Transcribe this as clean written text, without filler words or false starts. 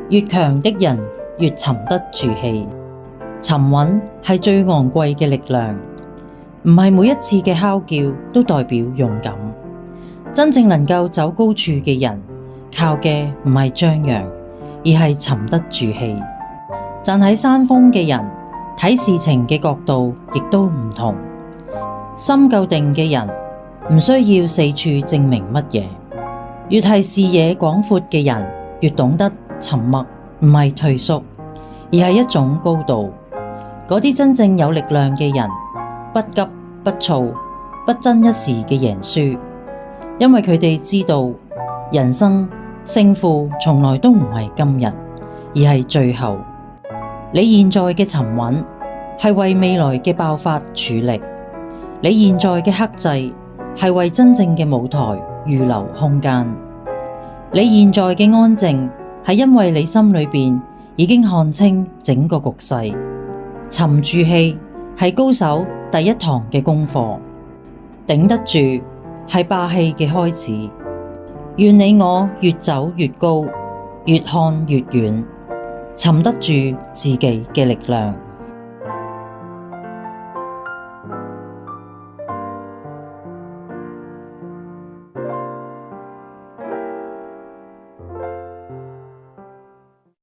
越強的人越沉得住氣。沉穩係最昂貴嘅力量，唔係每一次嘅嚎叫都代表勇敢。真正能夠走高處嘅人，靠嘅唔係張揚，而係沉得住氣。站喺山峰嘅人，睇事情嘅角度亦都唔同。心夠定嘅人，唔需要四處證明乜嘢。越係視野廣闊嘅人，越懂得沉默唔係退縮，而係一種高度。嗰啲真正有力量嘅人，不急不躁，不爭一時嘅贏輸，因為佢哋知道人生勝負從來都唔係今日，而係最後。你現在嘅沉穩係為未來嘅爆發儲力，你現在嘅克制係為真正嘅舞台預留空間，你現在嘅安靜係因為你心裏邊已經看清整個局勢。沉住氣係高手第一堂嘅功課，頂得住係霸氣嘅開始。願你我越走越高，越看越遠，沉得住自己嘅力量。